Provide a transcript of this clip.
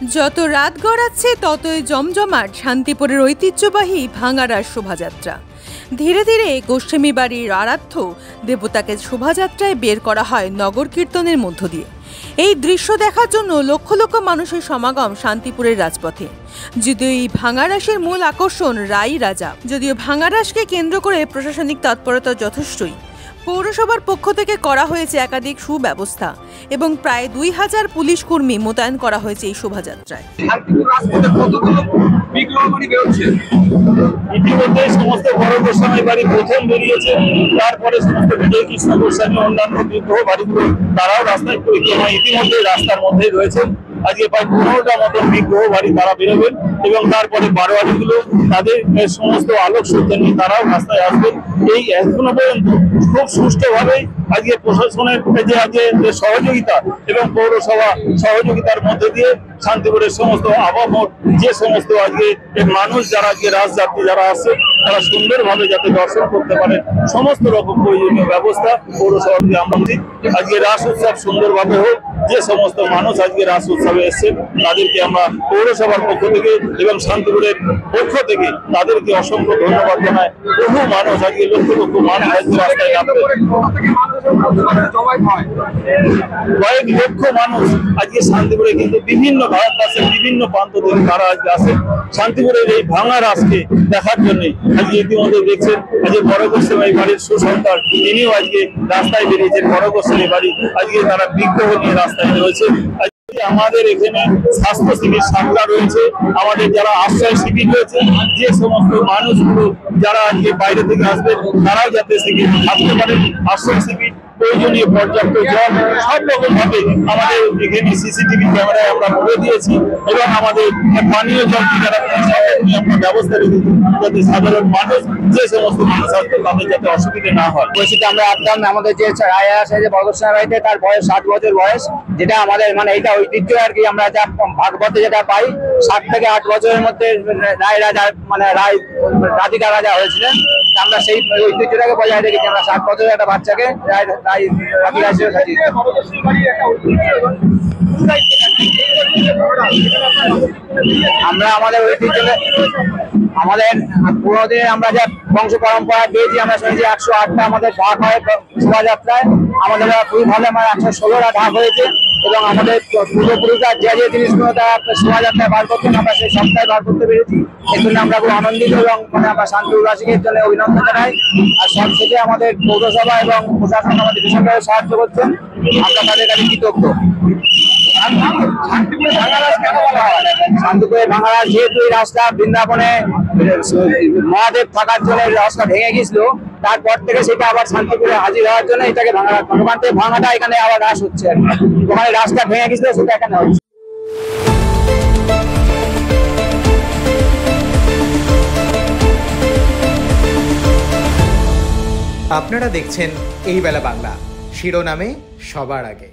যত রাত গড়াচ্ছে ততই জমজমাট শান্তিপুরের ঐতিহ্যবাহী ভাঙাড়ার শোভাযাত্রা। ধীরে ধীরে গোস্বামী বাড়ির আরাধ্য দেবতাকে শোভাযাত্রায় বের করা হয় নগর কীর্তনের মধ্য দিয়ে। এই দৃশ্য দেখার জন্য লক্ষ লক্ষ মানুষের সমাগম শান্তিপুরের রাজপথে। যদিও এই ভাঙাড়াসের মূল আকর্ষণ রাই রাজা, যদিও ভাঙাড়াসকে কেন্দ্র করে প্রশাসনিক তৎপরতা যথেষ্টই। পৌরসভার পক্ষ থেকে করা হয়েছে একাধিক সুব্যবস্থা এবং প্রায় 2000 পুলিশ কর্মী মোতায়েন করা হয়েছে এই শোভাযাত্রায়। ইতিমধ্যে সমস্ত বড় গোস্বামী বাড়ি প্রথম বেরিয়েছে, তারপরে সমস্ত বিজয় কৃষ্ণ গোস্বামী অন্যান্য বিগ্রহ বাড়িগুলো তারাও রাস্তায় পরিক্রমা ইতিমধ্যে রাস্তার মধ্যেই রয়েছে। আজকে প্রায় 15টা মতন বিগ্রহ বাড়ি তারা বেরোবেন এবং তারপরে বারোয়ারিগুলো তাদের সমস্ত আলোক সজ্জা নিয়ে তারাও রাস্তায় আসবেন। এই এখনো পর্যন্ত খুব সুষ্ঠুভাবে আজকে প্রশাসনের যে সহযোগিতা এবং পৌরসভা সহযোগিতার মধ্যে দিয়ে শান্তিপুরের সমস্ত আবহাওয়ার যে সমস্ত আজকে মানুষ যারা আজকে রাজযাত্রী যারা আসছে তারা সুন্দরভাবে যাতে দর্শন করতে পারে সমস্ত রকম প্রয়োজনীয় ব্যবস্থা পৌরসভা দিয়ে আমরা আজকে রাস উৎসব সুন্দরভাবে হোক। যে সমস্ত মানুষ আজকে রাস উৎসবে এসছেন তাদেরকে আমরা পৌরসভার পক্ষ থেকে এবং শান্তিপুরের পক্ষ থেকে তাদেরকে অসংখ্য ধন্যবাদ জানাই। বহু মানুষ আজকে লক্ষ লক্ষ মানুষ আজকে রাস্তায় নামবে, কয়েক লক্ষ মানুষ আজকে শান্তিপুরে কিন্তু বিভিন্ন ভারতবর্ষের বিভিন্ন প্রান্ত থেকে তারা আজকে আসে শান্তিপুরের এই ভাঙা রাসকে দেখার জন্য। আজকে ইতিমধ্যে দেখছেন আজকে বড় গোস্বামী বাড়ির সুসন্তান তিনিও আজকে রাস্তায় বেরিয়েছেন। বড় গোস্বামী বাড়ি আজকে তারা বিগ্রহ নিয়ে রাস্তায় রয়েছে। আমাদের এখানে স্বাস্থ্য শিবির শাখা রয়েছে, আমাদের যারা আশ্রয় শিবির রয়েছে, যে সমস্ত মানুষগুলো যারা আজকে বাইরে থেকে আসবে তারাও যাতে সেখানে থাকতে পারে। আশ্রয় শিবির প্রয়োজনীয় পর্যাপ্ত জল সব রকম ভাবে আমাদের এখানে সিসিটিভি ক্যামেরায় আমরা ভরে দিয়েছি এবং আমাদের পানীয় জল আমরা ব্যবস্থা রেখেছি যাতে সাধারণ মানুষ যে সমস্ত মানুষ আসবে তাদের যাতে অসুবিধা না হয়। বলছিতে আমরা আসলাম, আমাদের যে রায় আসে যে বড় গোস্বামী বাড়িতে তার বয়স 60 বছর বয়স, যেটা আমাদের মানে এটা ঐতিহ্য আর কি। আমরা যা ভাগবতে যেটা পাই 7 থেকে 8 বছরের মধ্যে রায় রাজা মানে রায় রাধিকা রাজা হয়েছিলেন। আমরা সেই ঐতিহ্যটাকে বজায় রেখেছি। আমরা 7 বছরের একটা বাচ্চাকে রাধিকা হিসেবে সাজিয়েছি। আমরা আমাদের ঐতিহ্যকে আমাদের পুরোনো দিনে আমরা যা বংশ পরম্পরা পেয়েছি, আমরা শুনেছি 108টা আমাদের ঢাক হয় শোভাযাত্রায়। আমাদের খুবই ভালো, আমার 116টা ঢাক হয়েছে এবং আমাদের পূর্বপুরুষরা যে যে জিনিসগুলো তারা শোভাযাত্রায় বার করতেন আমরা সেই সপ্তাহে বার করতে পেরেছি। এর জন্য আমরা খুব আনন্দিত এবং মানে আমরা শান্তিপুরবাসীদের জন্য অভিনন্দন জানাই। আর সবশেষে আমাদের পৌরসভা এবং প্রশাসন আমাদের ভীষণভাবে সাহায্য করছেন, আমরা তাদের কাছে কৃতজ্ঞ। শান্তিপুরের ভাঙাড়াস যেহেতু এই রাস্তা বৃন্দাবনে মহাদেব থাকার জন্য রাস্তা ভেঙে গেছিল, তারপর থেকে সেটা আবার শান্তিপুরে হাজির হওয়ার জন্য এটাকে ভগবান থেকে ভাঙাটা এখানে আবার রাস হচ্ছে। ওখানে রাস্তা ভেঙে গেছিল সেটা এখানে হচ্ছে। আপনারা দেখছেন এই বেলা বাংলা, শিরোনামে সবার আগে।